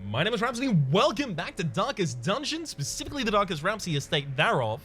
My name is Rhapsody. Welcome back to Darkest Dungeon, specifically the Darkest Rhapsody estate thereof.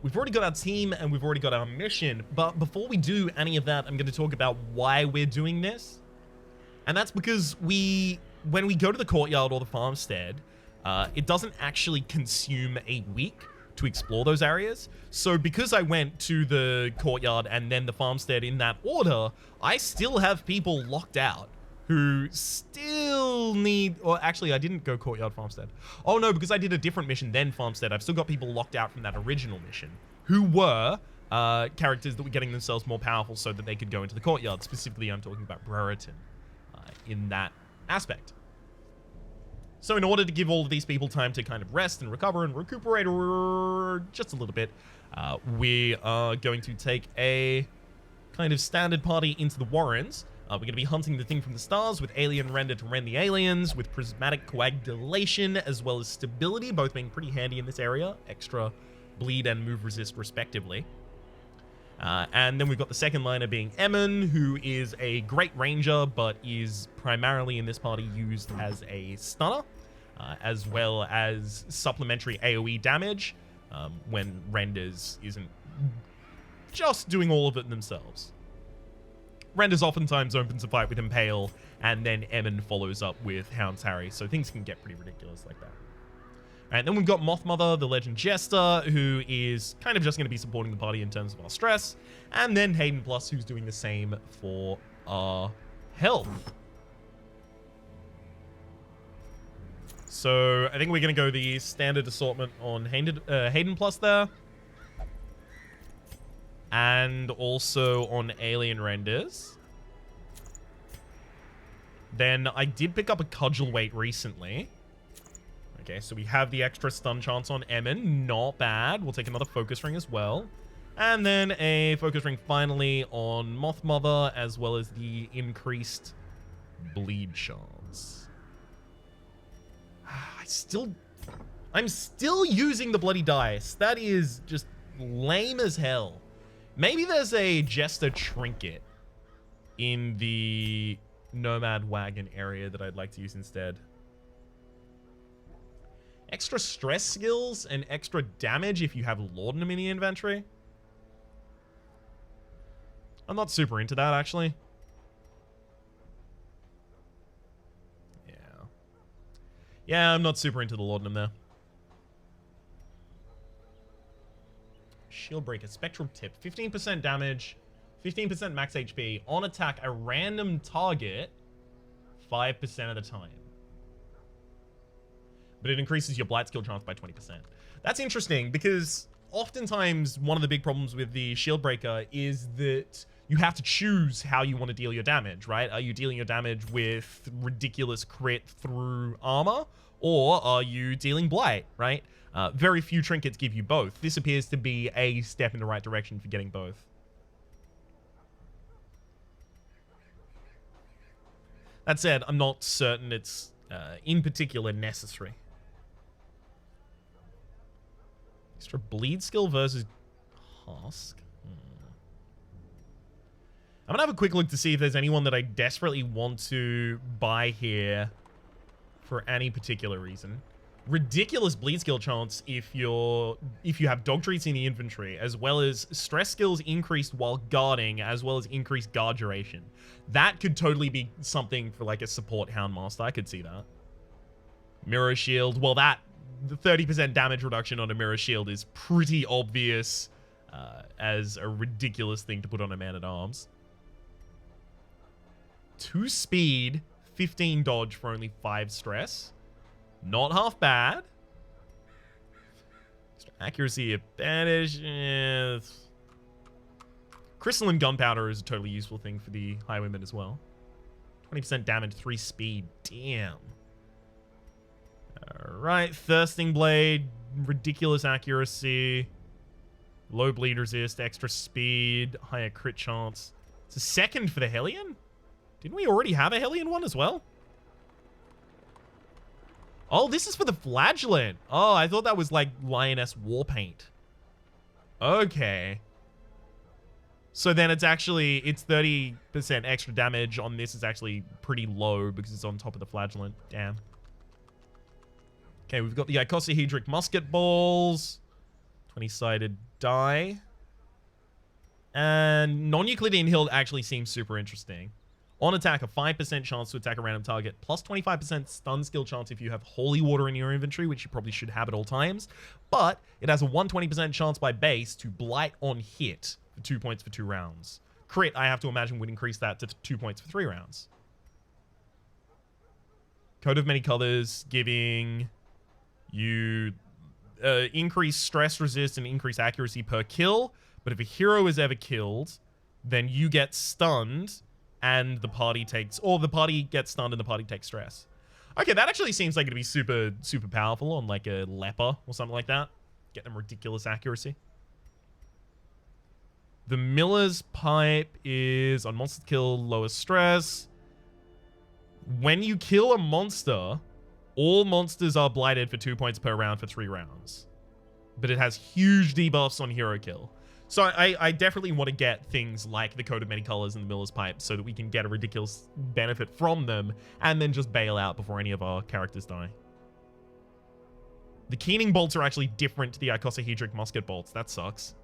We've already got our team and we've already got our mission, but before we do any of that, I'm going to talk about why we're doing this. And that's because when we go to the courtyard or the farmstead, it doesn't actually consume a week to explore those areas. So because I went to the courtyard and then the farmstead in that order, I still have people locked out who still need, or actually I didn't go courtyard farmstead. Oh no, because I did a different mission then farmstead. I've still got people locked out from that original mission who were characters that were getting themselves more powerful so that they could go into the courtyard. Specifically, I'm talking about Brereton in that aspect. So in order to give all of these people time to kind of rest and recover and recuperate just a little bit, we are going to take a kind of standard party into the Warrens. We're going to be hunting the thing from the stars with alien render to rend the aliens, with prismatic coagulation as well as stability, both being pretty handy in this area. Extra bleed and move resist respectively. And then we've got the second liner being Emin, who is a great ranger, but is primarily in this party used as a stunner, as well as supplementary AoE damage when renders isn't just doing all of it themselves. Renders oftentimes opens a fight with Impale, and then Emin follows up with Hound's Harry, so things can get pretty ridiculous like that. And then we've got Mothmother, the Legend Jester, who is kind of just going to be supporting the party in terms of our stress, and then Hayden Plus, who's doing the same for our health. So I think we're going to go the standard assortment on Hayden Plus there. And also on alien renders. Then I did pick up a cudgel weight recently. Okay, so we have the extra stun chance on Emin. Not bad. We'll take another focus ring as well. And then a focus ring finally on Mothmother, as well as the increased bleed chance. I'm still using the bloody dice. That is just lame as hell. Maybe there's a Jester trinket in the Nomad Wagon area that I'd like to use instead. Extra stress skills and extra damage if you have Laudanum in the inventory. I'm not super into that, actually. Yeah, I'm not super into the Laudanum there. Shield Breaker, Spectral Tip, 15% damage, 15% max HP, on attack a random target 5% of the time. But it increases your Blight skill chance by 20%. That's interesting because oftentimes one of the big problems with the Shield Breaker is that you have to choose how you want to deal your damage, right? Are you dealing your damage with ridiculous crit through armor, or are you dealing Blight, right? Very few trinkets give you both. This appears to be a step in the right direction for getting both. That said, I'm not certain it's in particular necessary. Extra bleed skill versus Husk. I'm gonna have a quick look to see if there's anyone that I desperately want to buy here for any particular reason. Ridiculous bleed skill chance if you have dog treats in the inventory, as well as stress skills increased while guarding, as well as increased guard duration. That could totally be something for like a support Houndmaster. I could see that. Mirror shield. Well, the 30% damage reduction on a mirror shield is pretty obvious as a ridiculous thing to put on a man-at-arms. 2 speed, 15 dodge for only 5 stress. Not half bad. Extra accuracy advantage. Crystalline gunpowder is a totally useful thing for the highwaymen as well. 20% damage, 3 speed. Damn. Alright, Thirsting Blade. Ridiculous accuracy. Low bleed resist, extra speed, higher crit chance. It's a second for the Hellion? Didn't we already have a Hellion one as well? Oh, this is for the Flagellant. Oh, I thought that was like Lioness Warpaint. Okay. So then it's 30% extra damage on this is actually pretty low because it's on top of the Flagellant. Damn. Okay, we've got the icosahedric musket balls. 20-sided die. And non-Euclidean hill actually seems super interesting. On attack, a 5% chance to attack a random target, plus 25% stun skill chance if you have holy water in your inventory, which you probably should have at all times. But it has a 120% chance by base to blight on hit for 2 points for 2 rounds. Crit, I have to imagine, would increase that to 2 points for 3 rounds. Coat of Many Colors, giving you increased stress resist and increased accuracy per kill. But if a hero is ever killed, then you get stunned and the party takes, or the party gets stunned and the party takes stress. Okay, that actually seems like it'd be super, super powerful on like a leper or something like that. Get them ridiculous accuracy. The Miller's Pipe is on monster kill, lowest stress. When you kill a monster, all monsters are blighted for 2 points per round for 3 rounds. But it has huge debuffs on hero kill. So I definitely want to get things like the Coat of Many Colors and the Miller's Pipe so that we can get a ridiculous benefit from them and then just bail out before any of our characters die. The Keening bolts are actually different to the icosahedric musket bolts. That sucks.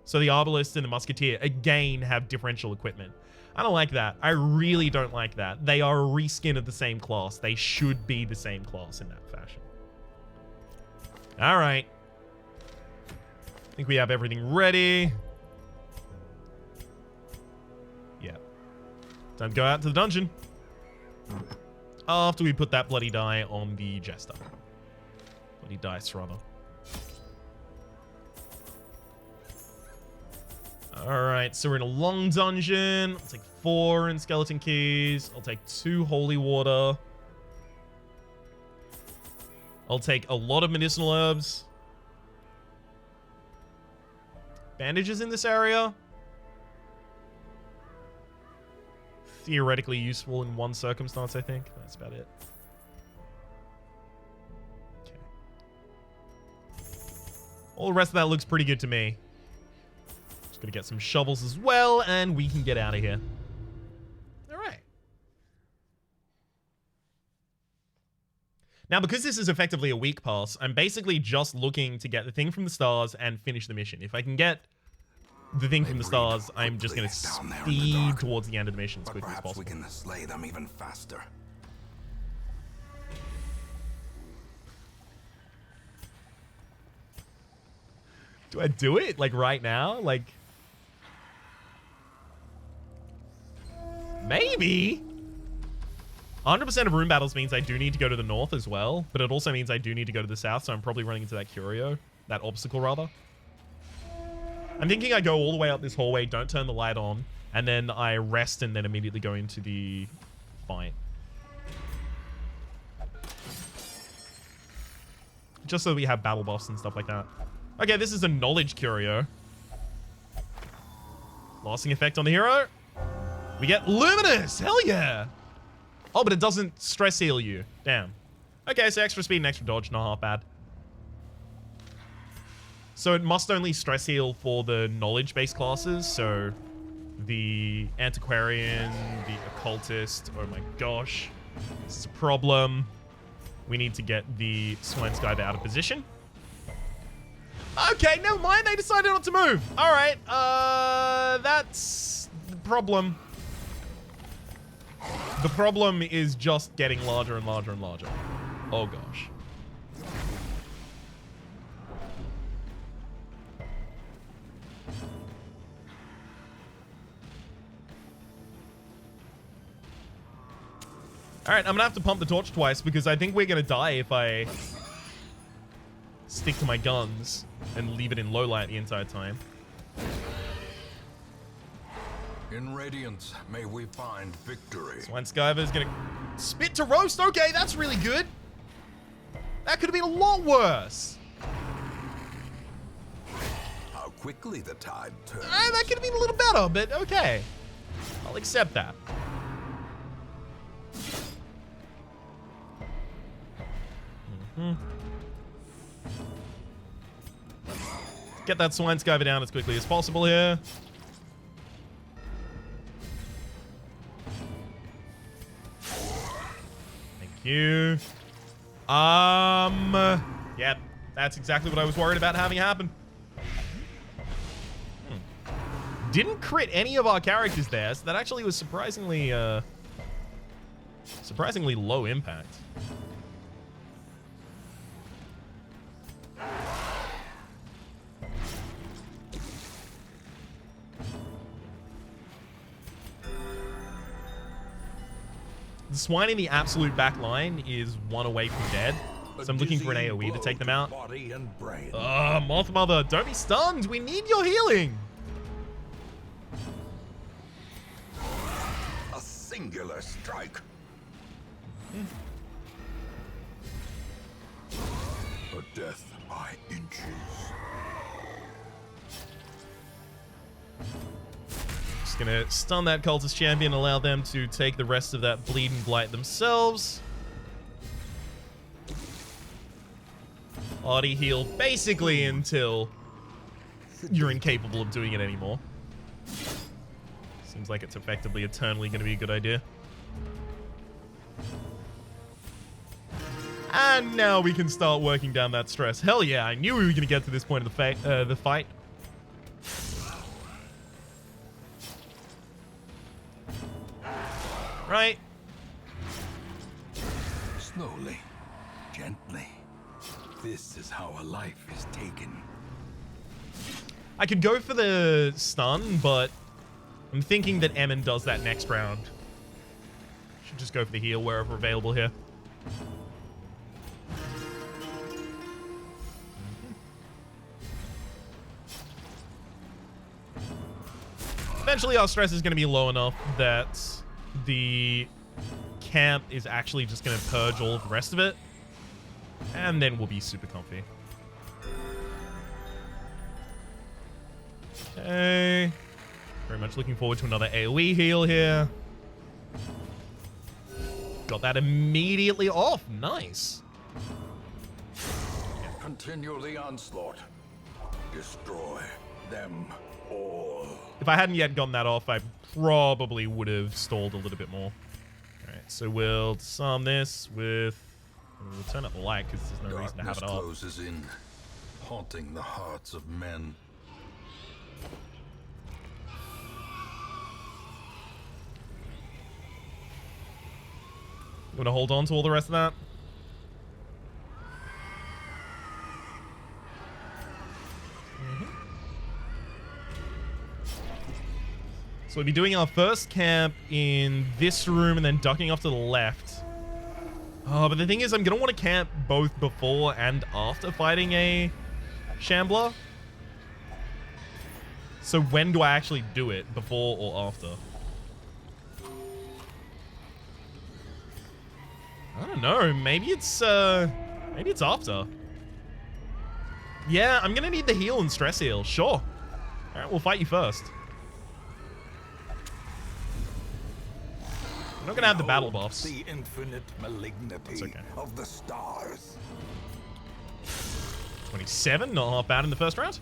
So the Arbalist and the Musketeer, again, have differential equipment. I don't like that. I really don't like that. They are a reskin of the same class. They should be the same class in that fashion. All right. I think we have everything ready. Yeah. Time to go out to the dungeon. After we put that bloody die on the Jester. Bloody dice, rather. Alright, so we're in a long dungeon. I'll take 4 in skeleton keys. I'll take 2 holy water. I'll take a lot of medicinal herbs. Bandages in this area. Theoretically useful in one circumstance, I think. That's about it. Okay. All the rest of that looks pretty good to me. Just gonna get some shovels as well, and we can get out of here. Alright. Now, because this is effectively a week pass, I'm basically just looking to get the thing from the stars and finish the mission. If I can get the thing from the stars, I'm just going to speed towards the end of the mission as quickly as possible. We can slay them even faster. Do I do it? Like right now? Like... maybe? 100% of room battles means I do need to go to the north as well, but it also means I do need to go to the south, so I'm probably running into that curio. That obstacle, rather. I'm thinking I go all the way up this hallway, don't turn the light on, and then I rest and then immediately go into the fight. Just so we have battle buffs and stuff like that. Okay, this is a knowledge curio. Lasting effect on the hero. We get Luminous! Hell yeah! Oh, but it doesn't stress heal you. Damn. Okay, so extra speed and extra dodge, not half bad. So it must only stress heal for the knowledge-based classes, so the Antiquarian, the Occultist, oh my gosh. This is a problem. We need to get the Swineskyve out of position. Okay, never mind, they decided not to move. Alright, that's the problem. The problem is just getting larger and larger and larger. Oh gosh. Alright, I'm gonna have to pump the torch twice because I think we're gonna die if I stick to my guns and leave it in low light the entire time. In Radiance, may we find victory. Swineskyve is gonna spit to roast. Okay, that's really good. That could have been a lot worse. How quickly the tide turns. That could have been a little better, but okay. I'll accept that. Get that Swineskyve down as quickly as possible here. Thank you. Yeah, that's exactly what I was worried about having happen. Didn't crit any of our characters there, so that actually was surprisingly low impact. The swine in the absolute back line is one away from dead, so I'm looking for an AoE to take them out. Moth Mother, don't be stunned. We need your healing. A singular strike. A death by inches. Just gonna stun that cultist champion, allow them to take the rest of that bleed and blight themselves. Body heal basically until you're incapable of doing it anymore. Seems like it's effectively eternally gonna be a good idea. And now we can start working down that stress. Hell yeah, I knew we were gonna get to this point of the fight. Right. Slowly, gently. This is how a life is taken. I could go for the stun, but I'm thinking that Emin does that next round. Should just go for the heal wherever available here. Eventually our stress is going to be low enough that the camp is actually just going to purge all of the rest of it. And then we'll be super comfy. Okay. Very much looking forward to another AoE heal here. Got that immediately off. Nice. Continue the onslaught. Destroy them all. If I hadn't yet gotten that off, I probably would have stalled a little bit more. Alright, so we'll disarm this with... We'll turn up the light because there's no reason to have it off. Closes in, haunting the hearts of men. You want to hold on to all the rest of that? So we'll be doing our first camp in this room and then ducking off to the left. Oh, but the thing is, I'm going to want to camp both before and after fighting a Shambler. So when do I actually do it? Before or after? I don't know. Maybe it's after. Yeah, I'm going to need the heal and stress heal. Sure. All right, we'll fight you first. I'm not gonna have the battle buffs. The infinite malignity okay. of the stars. 27, not half bad in the first round.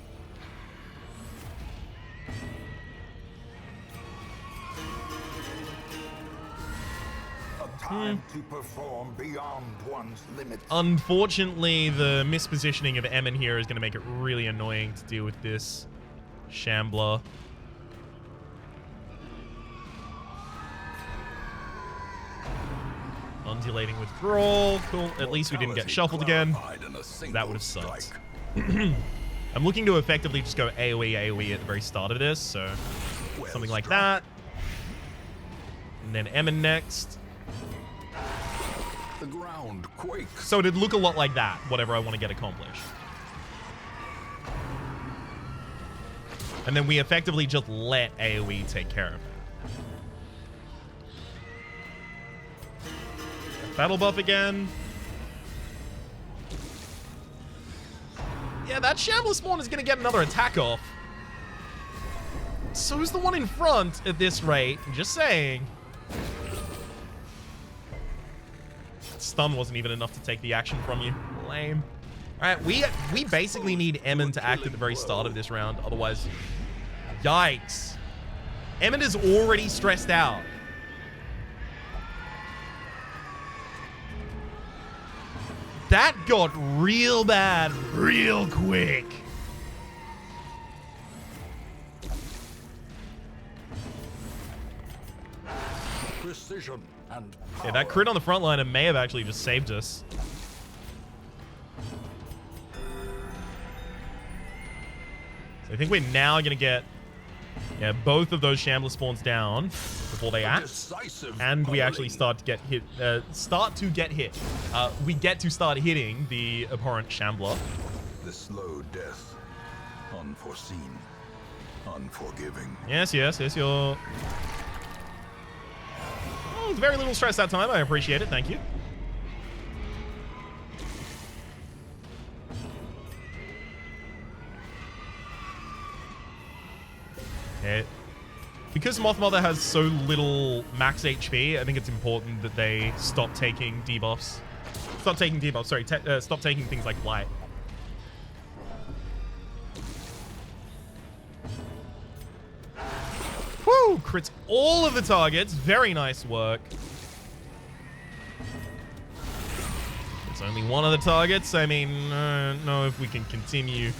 A time to perform beyond one's limits. Unfortunately, the mispositioning of Emin here is gonna make it really annoying to deal with this Shambler. Undulating withdrawal. Cool. At least we didn't get shuffled again. That would have sucked. I'm looking to effectively just go AoE at the very start of this, so something like that. And then Emin next. The ground quakes. So it'd look a lot like that, whatever I want to get accomplished. And then we effectively just let AoE take care of it. Battle buff again. Yeah, that Shambler spawn is going to get another attack off. So is the one in front at this rate. Just saying. Stun wasn't even enough to take the action from you. Lame. Alright, we basically need Emin to act at the very start of this round. Otherwise, yikes. Emin is already stressed out. That got real bad real quick. Precision and power. Yeah, that crit on the front line may have actually just saved us. So I think we're now going to get both of those Shambler spawns down before they act. And we actually start to get hit. We get to start hitting the abhorrent Shambler. The slow death. Unforeseen. Unforgiving. Yes, you're... Oh, very little stress that time. I appreciate it. Thank you. Yeah. Because Moth Mother has so little max HP, I think it's important that they stop taking debuffs. Stop taking debuffs, sorry. Stop taking things like Blight. Woo! Crits all of the targets. Very nice work. It's only one of the targets. I mean, I don't know if we can continue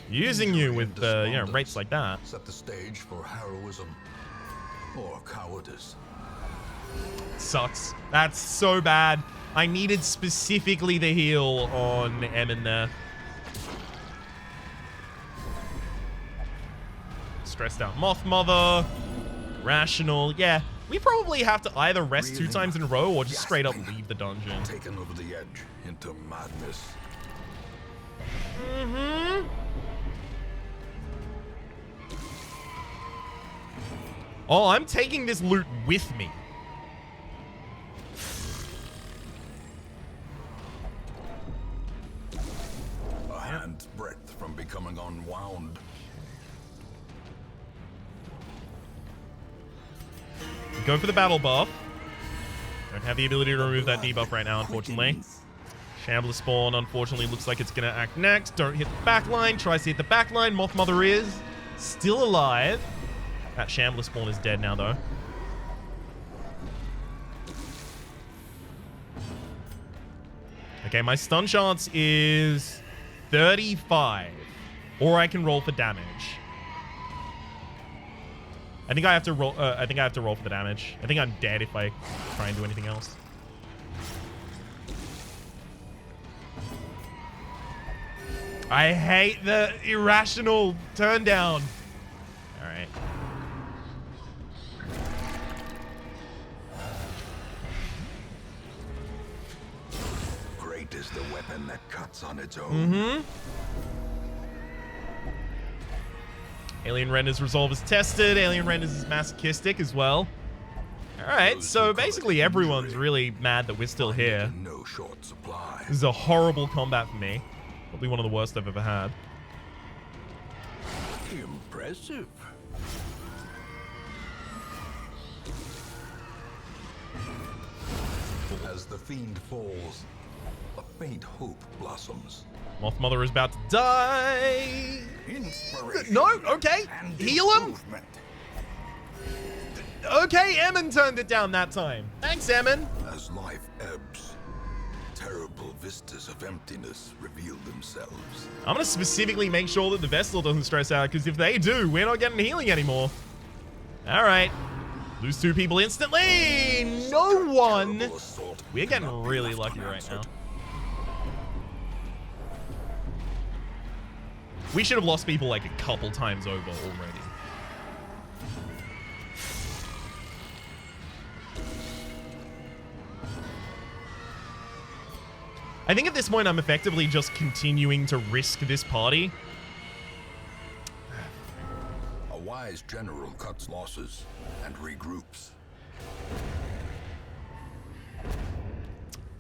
using you with rates like that. Set the stage for heroism or cowardice. Sucks. That's so bad. I needed specifically the heal on Emin there. Stressed out Moth Mother. Rational. Yeah, we probably have to either rest 2 times in a row or just straight up leave the dungeon. Taken over the edge into madness. Mm-hmm. Oh, I'm taking this loot with me. A hand's breadth from becoming unwound. Go for the battle buff. Don't have the ability to remove that debuff right now, unfortunately. Shambler spawn, unfortunately, looks like it's going to act next. Don't hit the back line. Tries to hit the back line. Moth Mother is still alive. That Shambler spawn is dead now, though. Okay, my stun chance is 35. Or I can roll for damage. I think I have to roll. I think I have to roll for the damage. I think I'm dead if I try and do anything else. I hate the irrational turn down. All right. Great is the weapon that cuts on its own. Mm-hmm. Alien Render's resolve is tested. Alien Render's is masochistic as well. Alright, so basically everyone's really mad that we're still here. No short supply. This is a horrible combat for me. Probably one of the worst I've ever had. Impressive. As the fiend falls, a faint hope blossoms. Moth Mother is about to die. Inspiration. No, okay. Heal him. Okay, Emin turned it down that time. Thanks, Emin. As life ebbs, terrible vistas of emptiness reveal themselves. I'm going to specifically make sure that the Vestal doesn't stress out, because if they do, we're not getting healing anymore. All right. Lose 2 people instantly. No one. We're getting really lucky right now. We should have lost people like a couple times over already. I think at this point I'm effectively just continuing to risk this party. A wise general cuts losses and regroups.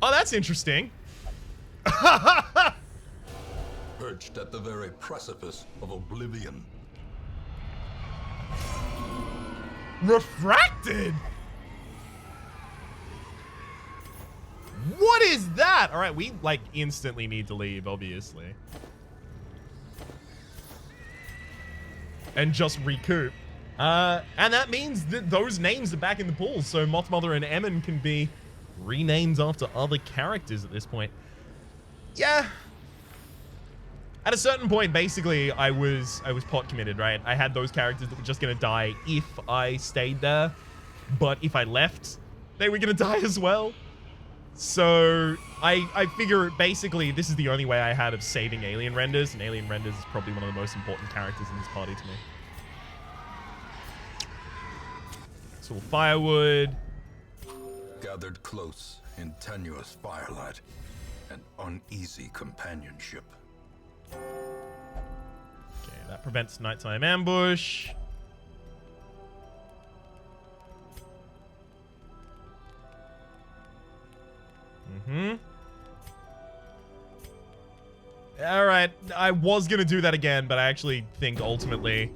Oh, that's interesting. Perched at the very precipice of oblivion. Refracted? What is that? All right, we like instantly need to leave, obviously. And just recoup. And that means that those names are back in the pool, so Moth Mother and Emin can be renamed after other characters at this point. Yeah. At a certain point, basically, I was pot committed, right? I had those characters that were just gonna die if I stayed there, but if I left, they were gonna die as well. So I figure basically this is the only way I had of saving Alien Renders, and Alien Renders is probably one of the most important characters in this party to me. So firewood. Gathered close in tenuous firelight and uneasy companionship. Okay, that prevents nighttime ambush. All right, I was gonna do that again, but I actually think ultimately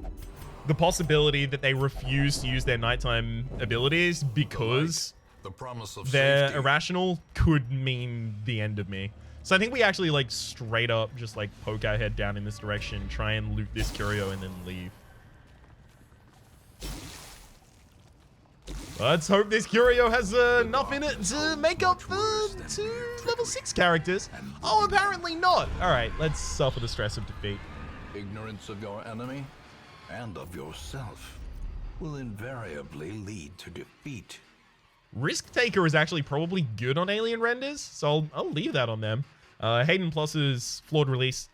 the possibility that they refuse to use their nighttime abilities because The promise of they're safety. irrational could mean the end of me. So I think we actually like straight up just like poke our head down in this direction, try and loot this curio and then leave. Let's hope this curio has enough in it to make up for 2 level 6 characters. Oh, apparently not. All right, let's suffer the stress of defeat. Ignorance of your enemy and of yourself will invariably lead to defeat. Risk Taker is actually probably good on Alien Renders, so I'll leave that on them. Hayden Plus's flawed release,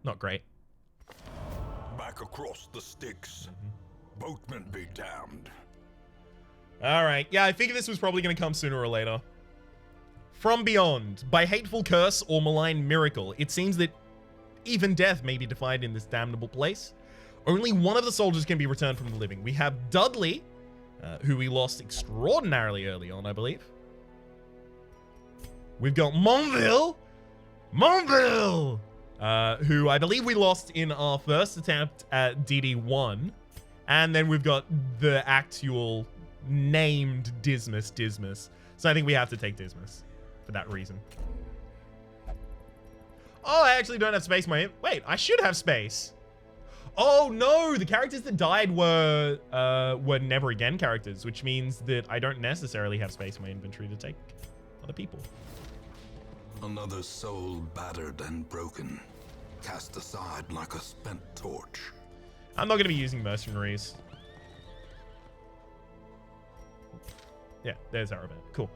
not great. Back across the sticks. Boatmen be damned. All right, yeah, I figured this was probably going to come sooner or later. From Beyond, by hateful curse or malign miracle, it seems that even death may be defied in this damnable place. Only one of the soldiers can be returned from the living. We have Dudley, who we lost extraordinarily early on, I believe. We've got Monville, who I believe we lost in our first attempt at DD1. And then we've got the actual named Dismas. So I think we have to take Dismas for that reason. Oh, I actually don't have space. Wait, I should have space. Oh no, the characters that died were Never Again characters, which means that I don't necessarily have space in my inventory to take other people. Another soul battered and broken, cast aside like a spent torch. I'm not going to be using mercenaries. Yeah, there's Arabet. Cool.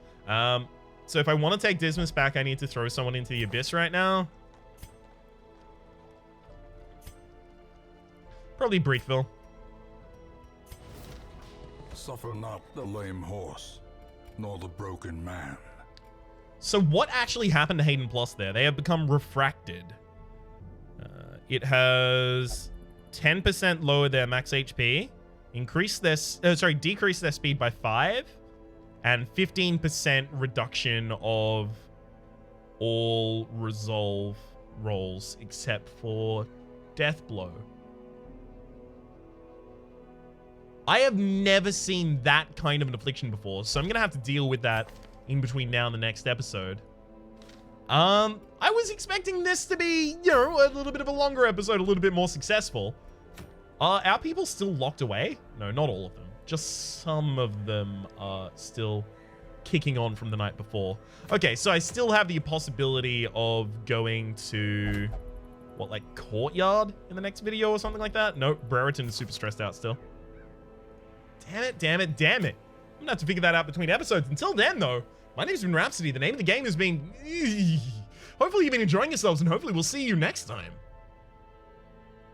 So if I want to take Dismas back, I need to throw someone into the abyss right now. Probably Breathville. Suffer not the lame horse, nor the broken man. So what actually happened to Hayden Plus there? They have become refracted. It has 10% lower their max HP, decrease their speed by 5, and 15% reduction of all resolve rolls except for Death Blow. I have never seen that kind of an affliction before, so I'm gonna have to deal with that in between now and the next episode. I was expecting this to be, you know, a little bit of a longer episode, a little bit more successful. Are our people still locked away? No, not all of them. Just some of them are still kicking on from the night before. Okay, so I still have the possibility of going to, what, like Courtyard in the next video or something like that? Nope, Brereton is super stressed out still. Damn it. I'm gonna have to figure that out between episodes. Until then, though, my name's been Rhapsody. The name of the game has been... Hopefully you've been enjoying yourselves, and hopefully we'll see you next time.